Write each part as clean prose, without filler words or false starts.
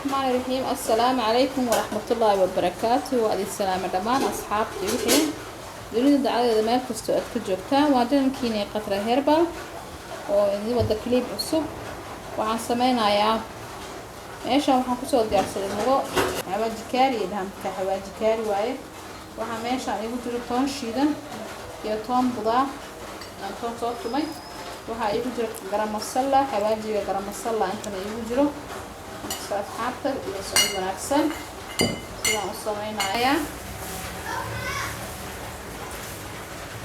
الرحمن الرحيم. السلام عليكم ورحمة الله وبركاته. وعلي السلام دمان أصحابتي وحين دوني دعاء ما كستو أتكجوكتا وادن كيني قطرة هيربال وإني ودا كليب عصب وعن سمينا يا إيش هم حكسوا الدرس الموضوع حواجي كاري دهم كحواجي كاري واي وهم إيش يعني يقولوا تون شيدا يا تون بضاع تون صوت مي وها يقولوا جرام مسلا حواجي جرام مسلا أنتنا يقولوا أصحابته يسوي ونكسل سواء الصومين عيا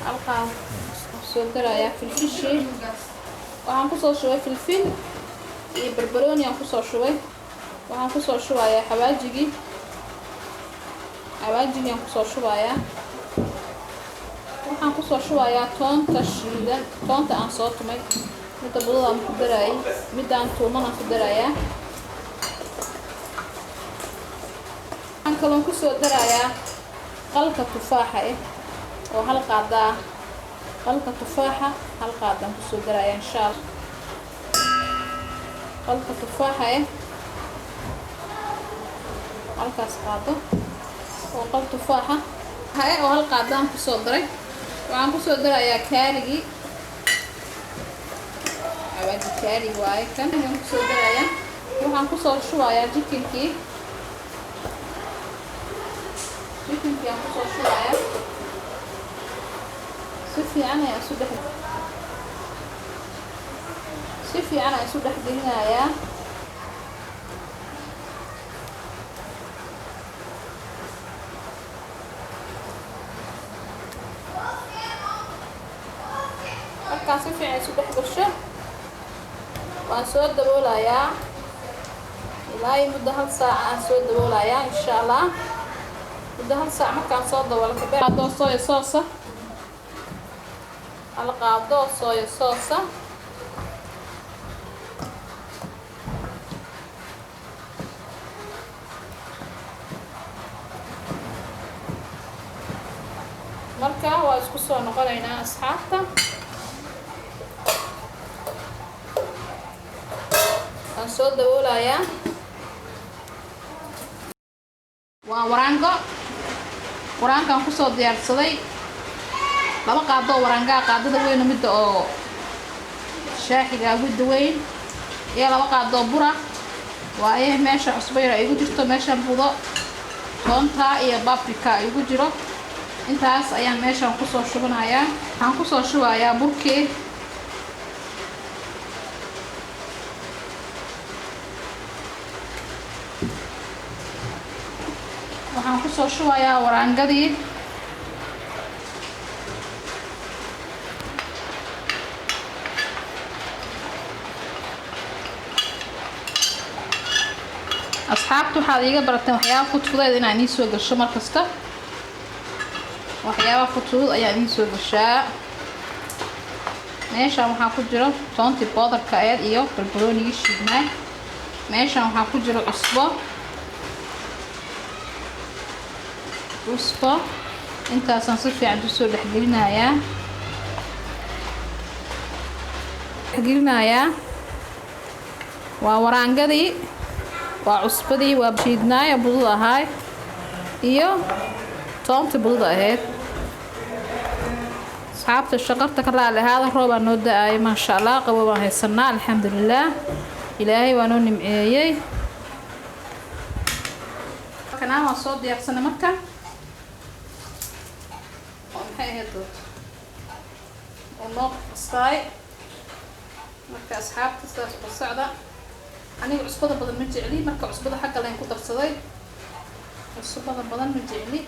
ألقى صدر عيا في الفيشي وهنقصه شوي في الفيل بربروني هنقصه شوي وهنقصه شوي عيا حواجي هنقصه شوي عيا وهنقصه شوي عيا تون تشريدا تون تأنصوت مي مدة بضوء مقدراي مدة أنتوما مقدرايا كلون كسو درايا قلقة تفاحة وهالقعدة قلقة تفاحة هالقعدة كسو درايا إن شاء الله قلقة تفاحة هالقعدة قعدة وقلقة تفاحة هاي وهالقعدة كسو دراي وعن كسو درايا كاري عوادي كاري واي كان يوم كسو درايا وعن كسو شوية جيكينكي ممكن في أنقصه شوية سفي أنا أسود حدينا يا أركع سفي أسود حدرشة وأسود دبولا يا لا يمد هالساعة أسود دبولا يا إن شاء الله ده هالساعة مكان صودا ولا كبير قادو صويا صوصة على قادو صويا صوصة مركا واسكسو نقولينا أصحابتا صودا ولا يا waraankan ku soo diyaarsaday laba qaado waraanka qaadada weyn mid oo shaaxiga ugu weyn iyo laba qaado bura waaye meesha cusbayra ay ugu jirto meesha budo toonta iyo paprika ay ugu jiro intaas ayaan meeshan ku soo shubanayaa waxaan ku soo shubayaa burkii waxaan ku soo shubayaa waraangadii asxaabtu waxaad iiga barateen waxyaabo fudfudeed inaan ii soo gasho markasta waxyaabo fudfudud ayaan ii soo gashaa meeshan waxaa ku jiro toontii boodarka iyo barbaroonigii shiidnaa meeshan waxaa ku jiro cusbo intaasaan si fiican u soo dhexgelinayaa waa waraangadii waa cusbadii waa shiidnaaya budud ahaay iyo toonta budud ahayd asxaabta shaqarta ka raali ahaada roobaa noo da-aaya maasha allah qabo baan haysanaa alxamdulilah ilaahay waa noo nimceeyey kanaa waan soo diyaarsanay marka ونوق صاي marka asxaabta saas u socda aniga cusbada badan ma jecli marka cusbada xagga leen ku darsaday cusbada badan ma jecli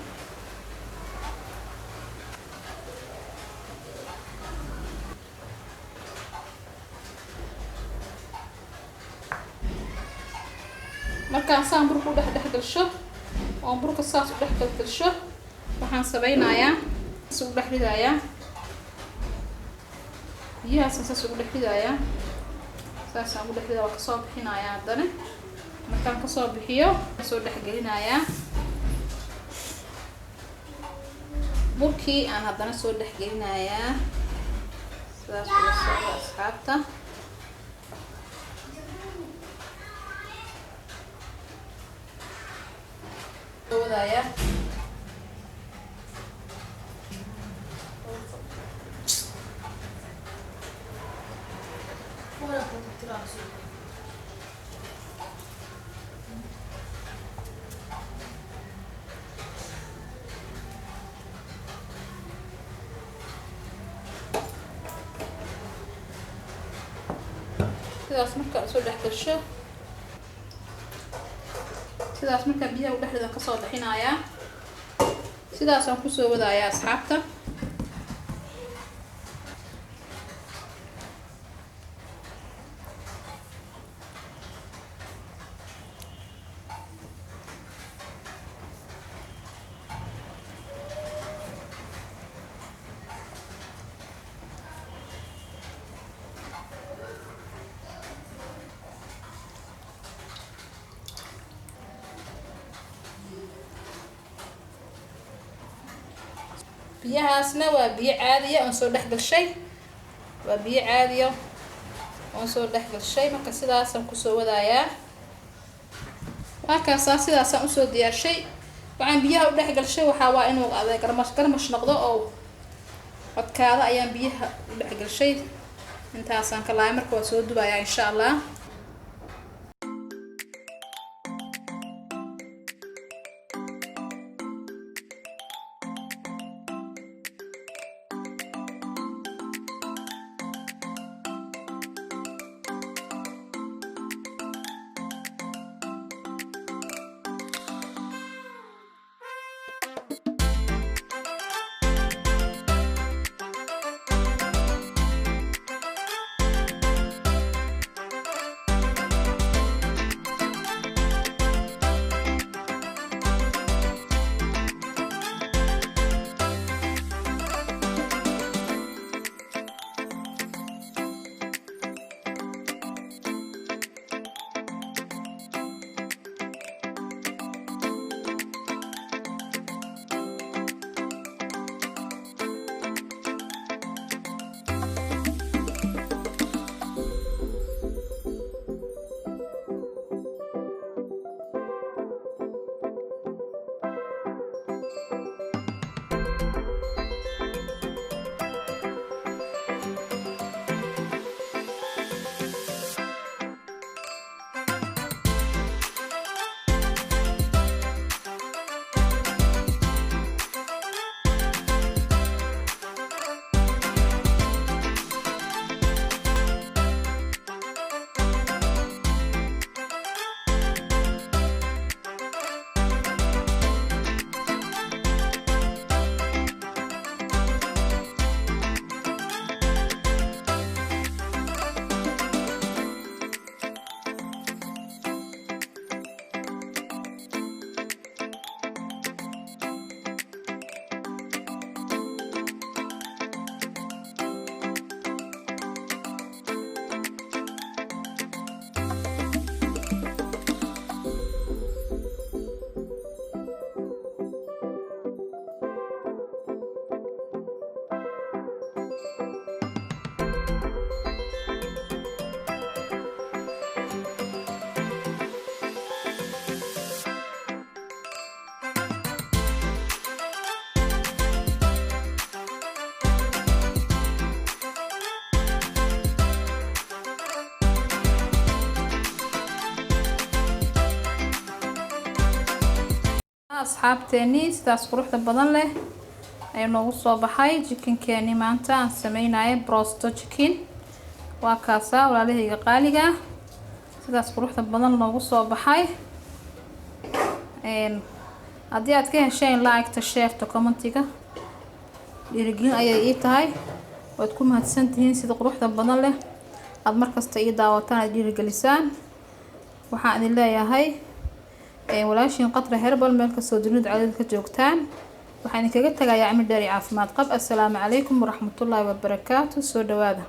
marka saan burku dhex galsho oo burka saas u dhex galsho waxaan sabaynayaa soo dhaxlidayaa biyaha saas ugu dhaxlidayaa saas aan ugu dhaxlidaa waa kasoo bixinayaa haddana markaan kasoo bixiyo soo dhexgelinayaa burkii aan haddana soo dhexgelinayaa saas ula socda asxaabta wadaya sidaas marka soo dhex gasho sidaas marka biyaha u dhexda ka soo bixinaya sidaas aan ku soo wadaya asxaabta biyahaasna waa biyo caadi ah oo soo dhex gashay waa biyo caadi ah oo soo dhex gashay marka sidaas aan ku soo wadaaya markaas sidaas aan u soo diyaarshay waxaan biyaha u dhex gashay waxa waa inuu garmash noqdo oo adkaada ayaan biyaha u dhex gashay intaas aan ka laay marka waa soo dubaya insha Allah asxaabteeni sidaas quruxda badan leh ay noogu soo baxay chickenkeeni maanta aan sameeynaay baroosto chicken waa kaasa walaalahayga qaaliga sidaas quruxda badan noogu soo baxay haddii aad ka hesheen like-ta share-ta commentiga dhiirigelin ayay ii tahay waad ku mahadsantihiin sida quruxda badan leh aad markasta ii daawataan aad dhiirigelisaan waxaan idin leeyahay walaashin qatra herbal meel ka soo dunida cadaad ka joogtaan waxaan idinkaga tagayaa cimri dheer iyo caafimaad qab assalaamu calaykum waraxmatullaahi wabarakaatu soo dhawaada